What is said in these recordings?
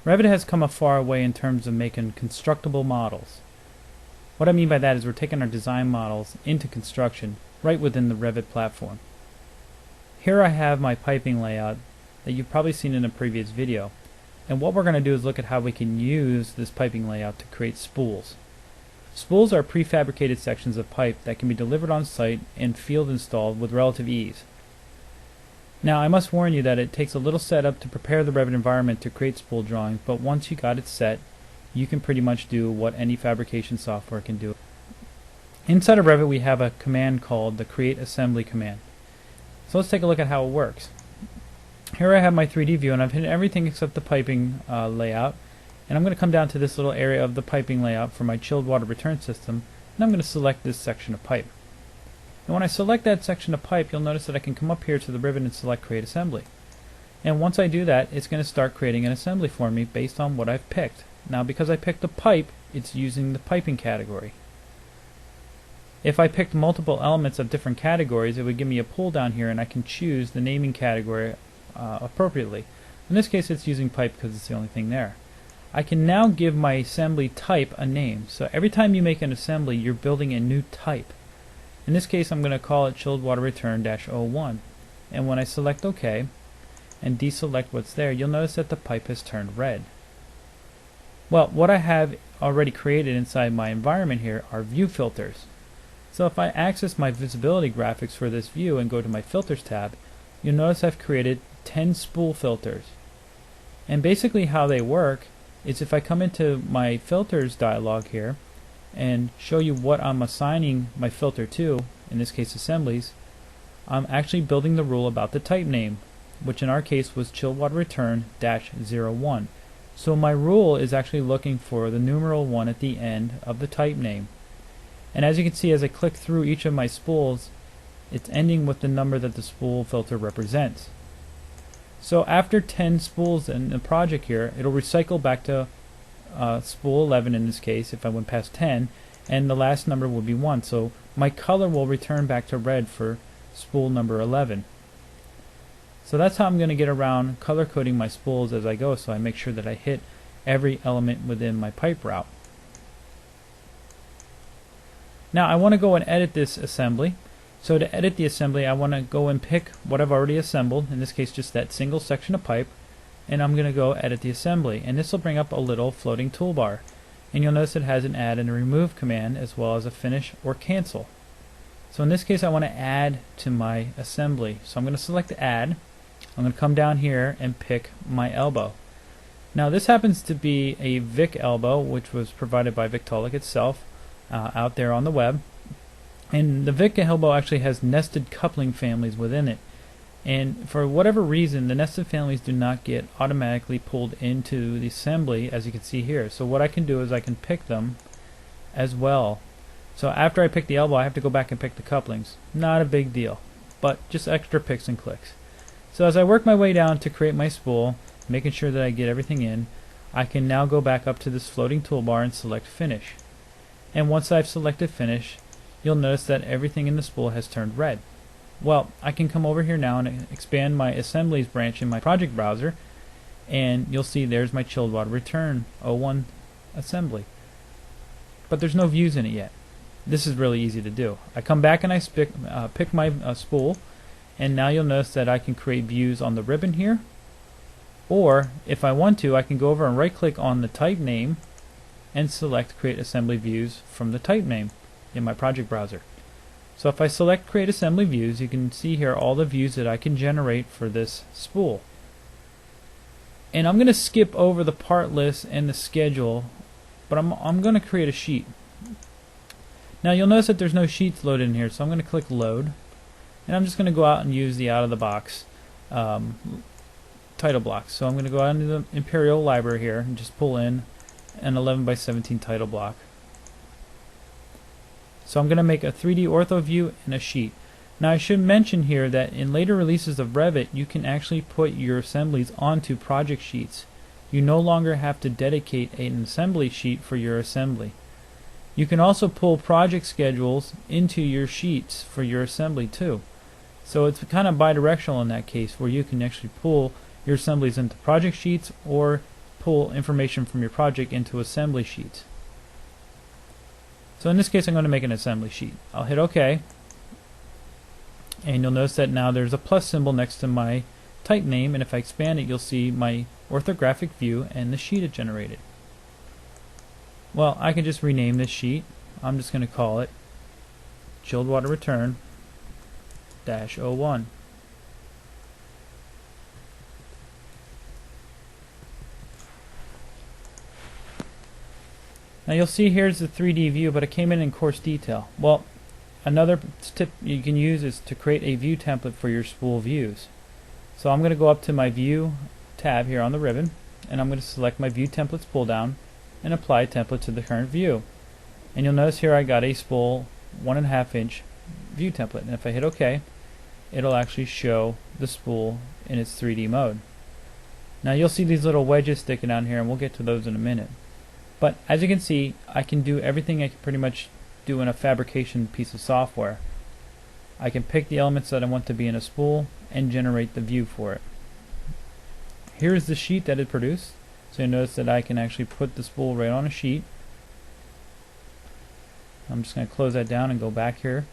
Revit has come a far way in terms of making constructible models. What I mean by that is we're taking our design models into construction right within the Revit platform. Here I have my piping layout that you've probably seen in a previous video, and what we're going to do is look at how we can use this piping layout to create spools. Spools are prefabricated sections of pipe that can be delivered on site and field installed with relative ease. Now I must warn you that it takes a little setup to prepare the Revit environment to create spool drawings, but once you got it set, you can pretty much do what any fabrication software can do. Inside of Revit we have a command called the create assembly command. So let's take a look at how it works. Here I have my 3D view and I've hit everything except the piping layout, and I'm going to come down to this little area of the piping layout for my chilled water return system, and I'm going to select this section of pipe. And when I select that section of pipe, you'll notice that I can come up here to the ribbon and select create assembly. And once I do that, it's going to start creating an assembly for me based on what I've picked. Now because I picked the pipe, it's using the piping category. If I picked multiple elements of different categories, it would give me a pull down here and I can choose the naming category appropriately. In this case it's using pipe because it's the only thing there. I can now give my assembly type a name. So every time you make an assembly, you're building a new type. In this case I'm going to call it chilled water return -01, and when I select OK and deselect what's there, you'll notice that the pipe has turned red. Well, what I have already created inside my environment here are view filters. So if I access my visibility graphics for this view and go to my filters tab, you'll notice I've created 10 spool filters. And basically how they work is if I come into my filters dialog here and show you what I'm assigning my filter to, in this case assemblies, I'm actually building the rule about the type name, which in our case was chilled water return -01. So my rule is actually looking for the numeral 1 at the end of the type name. And as you can see, as I click through each of my spools, it's ending with the number that the spool filter represents. So after 10 spools in the project here, it'll recycle back to spool 11 in this case if I went past 10, and the last number will be 1. So my color will return back to red for spool number 11. So that's how I'm going to get around color coding my spools as I go, so I make sure that I hit every element within my pipe route. Now I want to go and edit this assembly. So to edit the assembly, I want to go and pick what I've already assembled, in this case just that single section of pipe, and I'm going to go edit the assembly, and this will bring up a little floating toolbar, and you'll notice it has an add and a remove command as well as a finish or cancel. So in this case I want to add to my assembly, so I'm going to select add. I'm going to come down here and pick my elbow. Now this happens to be a Vic elbow, which was provided by Victaulic itself out there on the web. And the Vic elbow actually has nested coupling families within it. And for whatever reason, the nested families do not get automatically pulled into the assembly, as you can see here. So what I can do is I can pick them as well. So after I pick the elbow, I have to go back and pick the couplings. Not a big deal, but just extra picks and clicks. So as I work my way down to create my spool, making sure that I get everything in, I can now go back up to this floating toolbar and select finish. And once I've selected finish, you'll notice that everything in the spool has turned red. Well, I can come over here now and expand my assemblies branch in my project browser, and you'll see there's my chilled water return 01 assembly. But there's no views in it yet. This is really easy to do. I come back and I pick my spool, and now you'll notice that I can create views on the ribbon here, or if I want to, I can go over and right click on the type name and select create assembly views from the type name in my project browser. So if I select create assembly views, you can see here all the views that I can generate for this spool. And I'm going to skip over the part list and the schedule, but I'm going to create a sheet. Now you'll notice that there's no sheets loaded in here, so I'm going to click load, and I'm just going to go out and use the out of the box title blocks. So I'm going to go out into the Imperial Library here and just pull in an 11 by 17 title block. So I'm going to make a 3D ortho view and a sheet. Now I should mention here that in later releases of Revit you can actually put your assemblies onto project sheets. You no longer have to dedicate an assembly sheet for your assembly. You can also pull project schedules into your sheets for your assembly too. So it's kind of bidirectional in that case, where you can actually pull your assemblies into project sheets or pull information from your project into assembly sheets. So in this case I'm going to make an assembly sheet. I'll hit OK, and you'll notice that now there's a plus symbol next to my type name, and if I expand it you'll see my orthographic view and the sheet it generated. Well, I can just rename this sheet. I'm just going to call it chilled water return -01. Now you'll see here's the 3D view, but it came in coarse detail. Well, another tip you can use is to create a view template for your spool views. So I'm going to go up to my view tab here on the ribbon, and I'm going to select my view templates pull down and apply template to the current view. And you'll notice here I got a spool 1.5 inch view template, and if I hit OK, it'll actually show the spool in its 3D mode. Now you'll see these little wedges sticking out here, and we'll get to those in a minute. But as you can see, I can do everything I can pretty much do in a fabrication piece of software. I can pick the elements that I want to be in a spool and generate the view for it. Here's the sheet that it produced. So you'll notice that I can actually put the spool right on a sheet. I'm just going to close that down and go back here.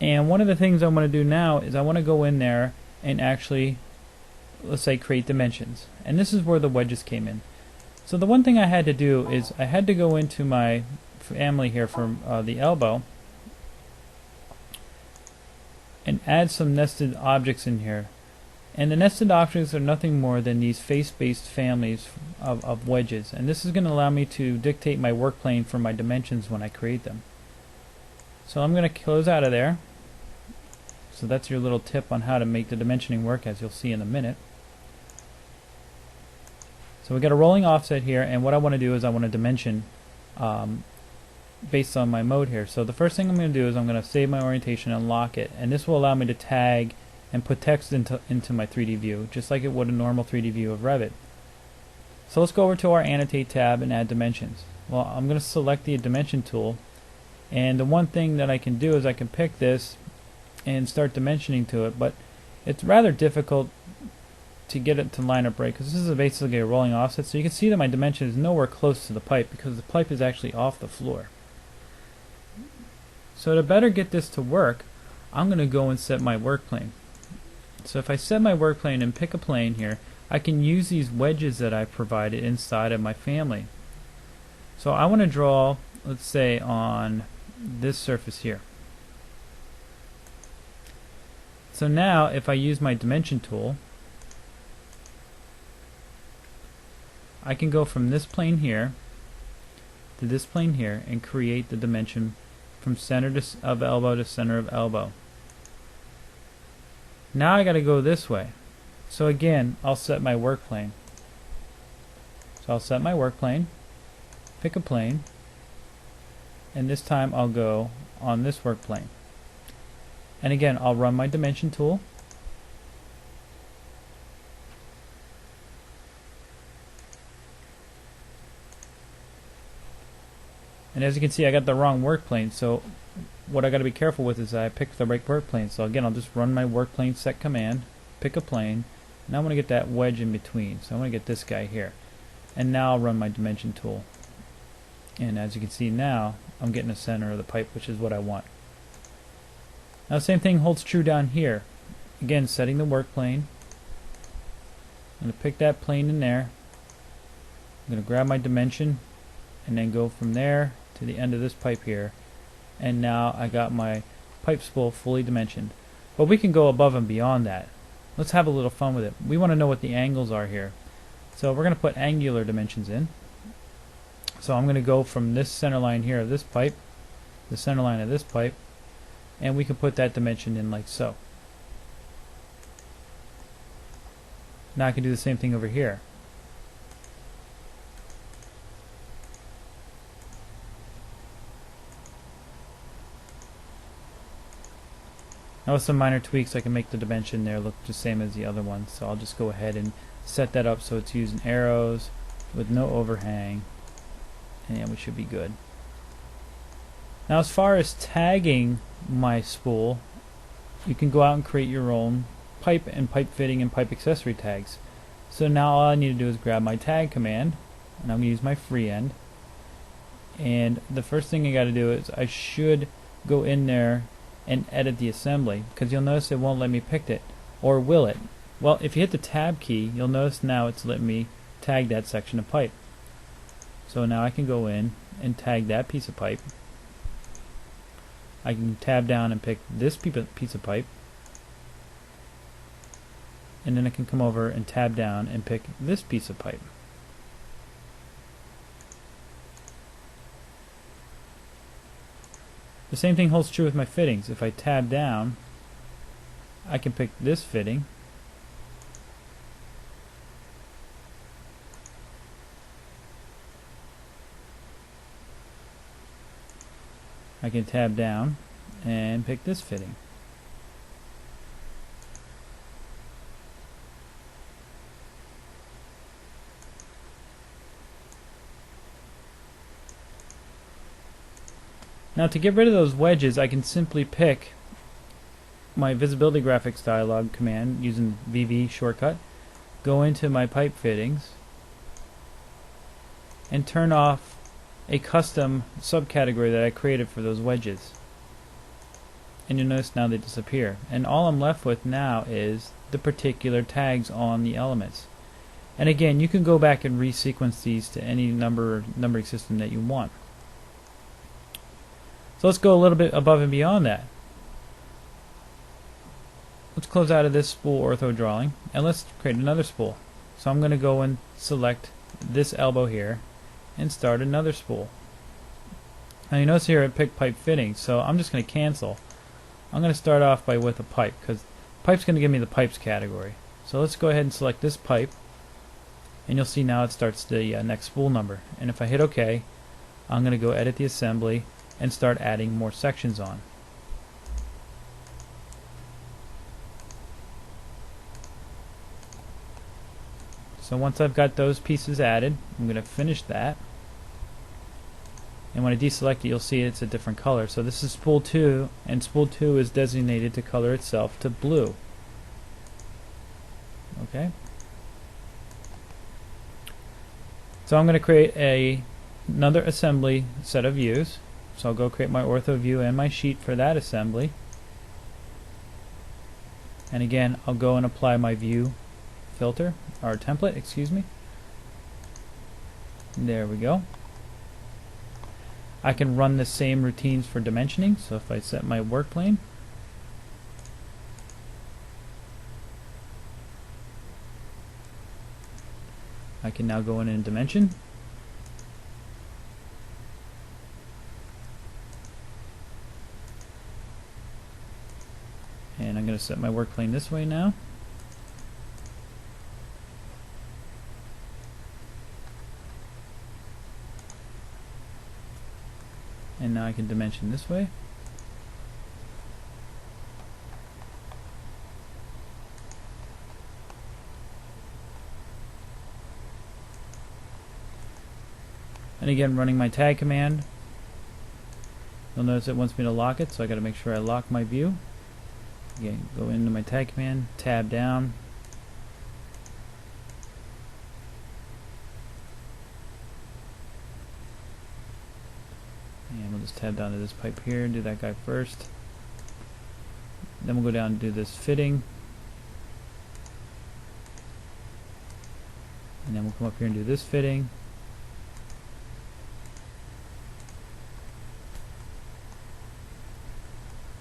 And one of the things I want to do now is I want to go in there and actually, let's say, create dimensions. And this is where the wedges came in. So the one thing I had to do is I had to go into my family here from the elbow and add some nested objects in here. And the nested objects are nothing more than these face-based families of wedges. And this is going to allow me to dictate my work plane for my dimensions when I create them. So I'm going to close out of there. So that's your little tip on how to make the dimensioning work, as you'll see in a minute. So we got a rolling offset here, and what I want to do is I want to dimension based on my mode here. So the first thing I'm going to do is I'm going to save my orientation and lock it, and this will allow me to tag and put text into my 3D view, just like it would a normal 3D view of Revit. So let's go over to our Annotate tab and add dimensions. Well, I'm going to select the Dimension tool, and the one thing that I can do is I can pick this and start dimensioning to it, but it's rather difficult to get it to line up right, because this is basically a rolling offset. So you can see that my dimension is nowhere close to the pipe because the pipe is actually off the floor. So to better get this to work, I'm going to go and set my work plane. So if I set my work plane and pick a plane here, I can use these wedges that I provided inside of my family. So I want to draw, let's say, on this surface here. So now if I use my dimension tool, I can go from this plane here to this plane here and create the dimension from center of elbow to center of elbow. Now I got to go this way. So again, I'll set my work plane. So I'll set my work plane, pick a plane, and this time I'll go on this work plane. And again, I'll run my dimension tool. And as you can see, I got the wrong work plane, so what I got to be careful with is I picked the right work plane. So again, I'll just run my work plane set command, pick a plane. Now I want to get that wedge in between, so I want to get this guy here. And now I'll run my dimension tool. And as you can see now, I'm getting the center of the pipe, which is what I want. Now the same thing holds true down here. Again, setting the work plane. I'm going to pick that plane in there. I'm going to grab my dimension and then go from there to the end of this pipe here. And now I got my pipe spool fully dimensioned. But we can go above and beyond that. Let's have a little fun with it. We want to know what the angles are here. So we're going to put angular dimensions in. So I'm going to go from this center line here of this pipe, the center line of this pipe, and we can put that dimension in like so. Now I can do the same thing over here. Now with some minor tweaks I can make the dimension there look the same as the other one. So I'll just go ahead and set that up so it's using arrows with no overhang, and we should be good. Now as far as tagging my spool, you can go out and create your own pipe and pipe fitting and pipe accessory tags. So now all I need to do is grab my tag command, and I'm going to use my free end. And the first thing I got to do is I should go in there and edit the assembly, because you'll notice it won't let me pick it. Or will it? Well, if you hit the tab key, you'll notice now it's letting me tag that section of pipe. So now I can go in and tag that piece of pipe. I can tab down and pick this piece of pipe, and then I can come over and tab down and pick this piece of pipe. The same thing holds true with my fittings. If I tab down, I can pick this fitting, I can tab down and pick this fitting. Now to get rid of those wedges, I can simply pick my visibility graphics dialog command using VV shortcut, go into my pipe fittings, and turn off a custom subcategory that I created for those wedges. And you'll notice now they disappear. And all I'm left with now is the particular tags on the elements. And again, you can go back and resequence these to any numbering system that you want. So let's go a little bit above and beyond that. Let's close out of this spool ortho drawing and let's create another spool. So I'm going to go and select this elbow here and start another spool. Now you notice here it picked pipe fittings, so I'm just going to cancel. I'm going to start off by with a pipe, because pipe's going to give me the pipes category. So let's go ahead and select this pipe, and you'll see now it starts the next spool number. And if I hit OK, I'm going to go edit the assembly and start adding more sections on. So once I've got those pieces added, I'm going to finish that. And when I deselect it, you'll see it's a different color. So this is spool 2, and spool 2 is designated to color itself to blue. Okay. So I'm going to create another assembly set of views. So I'll go create my ortho view and my sheet for that assembly. And again, I'll go and apply my view filter, or template, excuse me. There we go. I can run the same routines for dimensioning. So if I set my work plane, I can now go in and dimension. And I'm going to set my work plane this way now. And now I can dimension this way. And again, running my tag command, you'll notice it wants me to lock it, so I got to make sure I lock my view. Again, go into my tag command, tab down, and we'll just tab down to this pipe here, do that guy first. Then we'll go down and do this fitting, and then we'll come up here and do this fitting.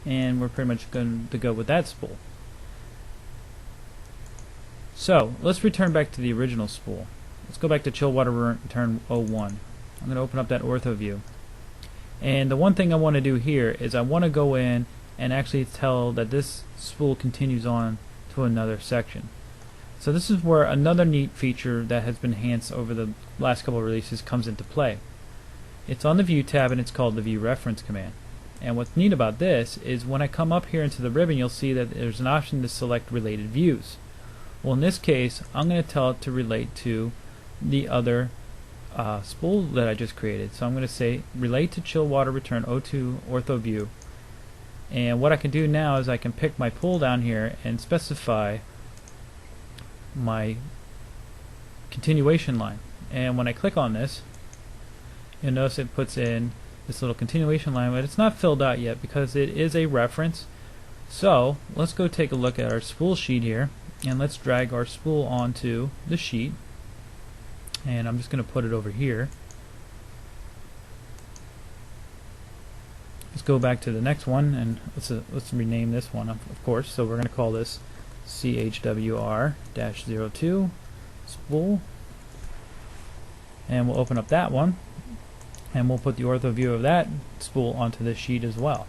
And we're pretty much going to go with that spool. So let's return back to the original spool. Let's go back to chill water return 01. I'm going to open up that ortho view. And the one thing I want to do here is I want to go in and actually tell that this spool continues on to another section. So this is where another neat feature that has been enhanced over the last couple of releases comes into play. It's on the View tab, and it's called the View Reference command. And what's neat about this is when I come up here into the ribbon, you'll see that there's an option to select related views. Well, in this case, I'm going to tell it to relate to the other spool that I just created. So I'm going to say relate to chill water return 02 ortho view. And what I can do now is I can pick my pull down here and specify my view. So I'm going to say relate to chill water return 02 ortho view. And what I can do now is I can pick my pull down here and specify my view. And what I can do now is I can pick my pull down here and specify my view. And what I can do now is I can pick my pull down here and specify my view. continuation line. And when I click on this, you'll notice it puts in this little continuation line, but it's not filled out yet because it is a reference. So let's go take a look at our spool sheet here, and let's drag our spool onto the sheet. And I'm just going to put it over here. Let's go back to the next one, and let's rename this one, of course. So we're going to call this CHWR-02 spool, and we'll open up that one, and we'll put the ortho view of that spool onto this sheet as well.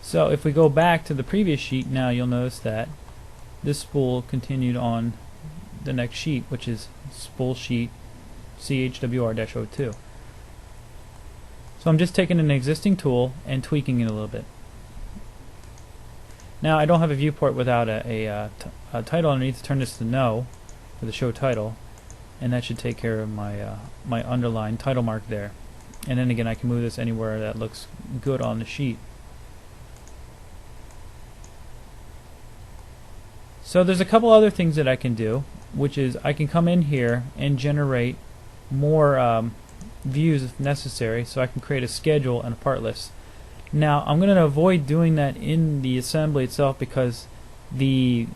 So if we go back to the previous sheet, now you'll notice that this spool continued on the next sheet, which is spool sheet CHWR-02. So I'm just taking an existing tool and tweaking it a little bit. Now I don't have a viewport without a title underneath. Turn this to no for the show title, and that should take care of my my underlined title mark there. And then again, I can move this anywhere that looks good on the sheet. So there's a couple other things that I can do, which is I can come in here and generate more views if necessary, so I can create a schedule and a part list. Now I'm going to avoid doing that in the assembly itself because the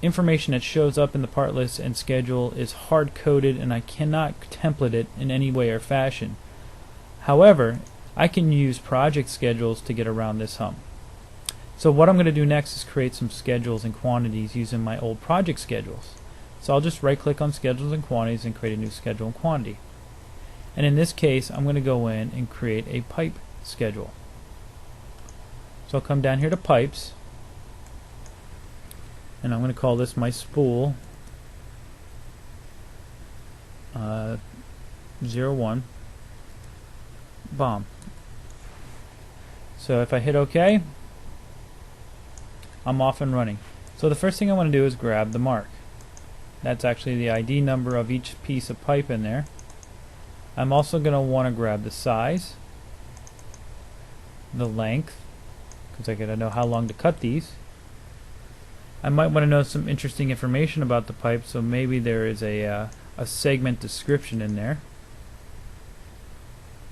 information that shows up in the part list and schedule is hard coded and I cannot template it in any way or fashion. However, I can use project schedules to get around this hump. So what I'm going to do next is create some schedules and quantities using my old project schedules. So I'll just right click on schedules and quantities and create a new schedule and quantity. And in this case, I'm going to go in and create a pipe schedule. So I'll come down here to pipes, and I'm going to call this my spool 01 bomb. So if I hit OK, I'm off and running. So the first thing I want to do is grab the mark. That's actually the ID number of each piece of pipe in there. I'm also going to want to grab the size, the length, because I got to know how long to cut these. I might want to know some interesting information about the pipe, so maybe there is a segment description in there.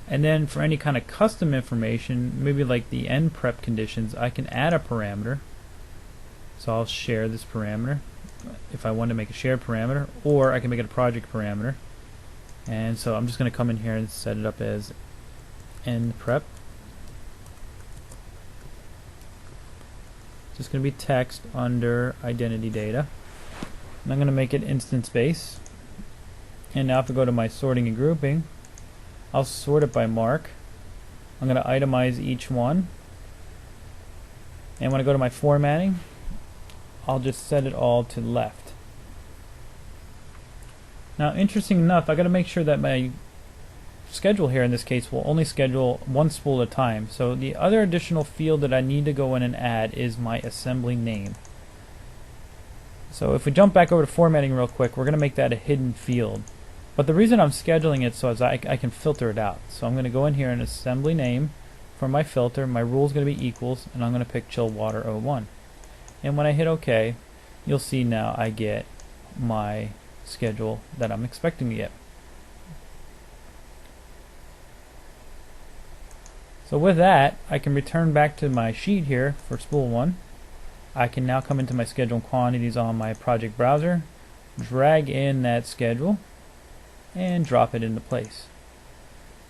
And then for any kind of custom information, maybe like the end prep conditions, I can add a parameter. So I'll share this parameter if I want to make a shared parameter, or I can make it a project parameter. And so I'm just going to come in here and set it up as end prep. It's just going to be text under identity data. And I'm going to make it instance base. And now if I go to my sorting and grouping, I'll sort it by mark. I'm going to itemize each one. And when I go to my formatting, I'll just set it all to left. Now, interesting enough, I got to make sure that my schedule here in this case will only schedule one spool at a time. So the other additional field that I need to go in and add is my assembly name. So if we jump back over to formatting real quick, we're going to make that a hidden field. But the reason I'm scheduling it so is I can filter it out. So I'm going to go in here and assembly name for my filter. My rule is going to be equals, and I'm going to pick chill water 01. And when I hit OK, you'll see now I get my schedule that I'm expecting to get. So with that, I can return back to my sheet here for spool 1. I can now come into my schedule and quantities on my project browser, drag in that schedule, and drop it into place.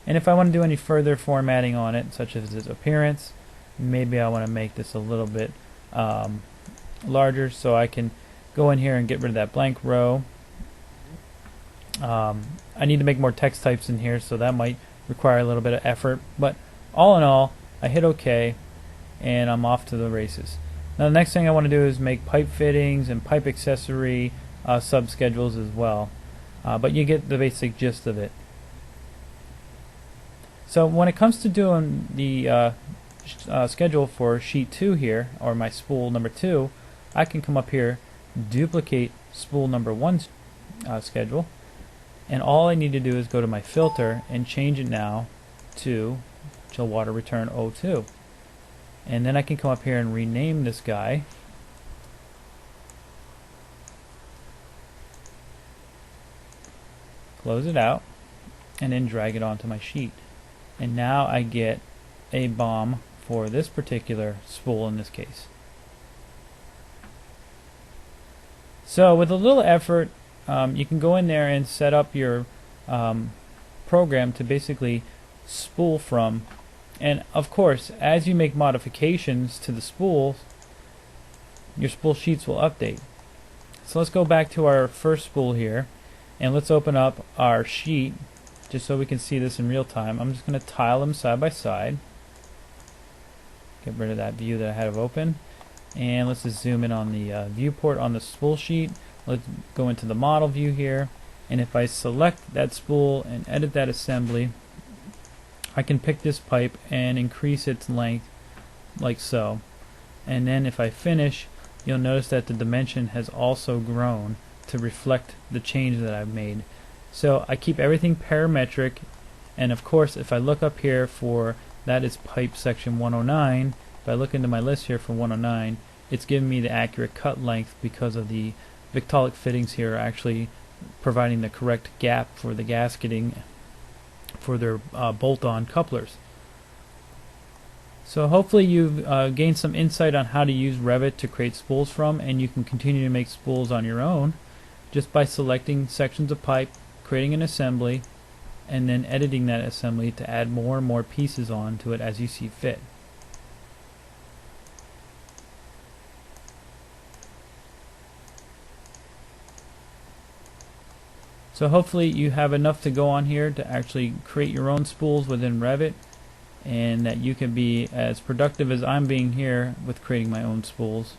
And if I want to do any further formatting on it, such as its appearance, maybe I want to make this a little bit larger, so I can go in here and get rid of that blank row. I need to make more text types in here, so that might require a little bit of effort, but all in all, I hit OK and I'm off to the races. Now the next thing I want to do is make pipe fittings and pipe accessory sub-schedules as well, but you get the basic gist of it. So when it comes to doing the schedule for sheet 2 here, or my spool number 2, I can come up here, duplicate spool number 1's schedule, and all I need to do is go to my filter and change it now to chill water return 02. And then I can come up here and rename this guy close it out, and then drag it onto my sheet. And now I get a BOM for this particular spool in this case. So with a little effort, you can go in there and set up your program to basically spool from. And of course, as you make modifications to the spools, your spool sheets will update. So let's go back to our first spool here, and let's open up our sheet just so we can see this in real time. I'm just going to tile them side by side. Get rid of that view that I had open. And let's just zoom in on the viewport on the spool sheet. Let's go into the model view here, and if I select that spool and edit that assembly, I can pick this pipe and increase its length like so. And then if I finish, you'll notice that the dimension has also grown to reflect the change that I've made. So I keep everything parametric, and of course if I look up here for that is pipe section 109, if I look into my list here for 109, it's giving me the accurate cut length because of the Victaulic fittings here are actually providing the correct gap for the gasketing for their bolt-on couplers. So hopefully you've gained some insight on how to use Revit to create spools from, and you can continue to make spools on your own just by selecting sections of pipe, creating an assembly, and then editing that assembly to add more and more pieces onto it as you see fit. So hopefully you have enough to go on here to actually create your own spools within Revit, and that you can be as productive as I'm being here with creating my own spools.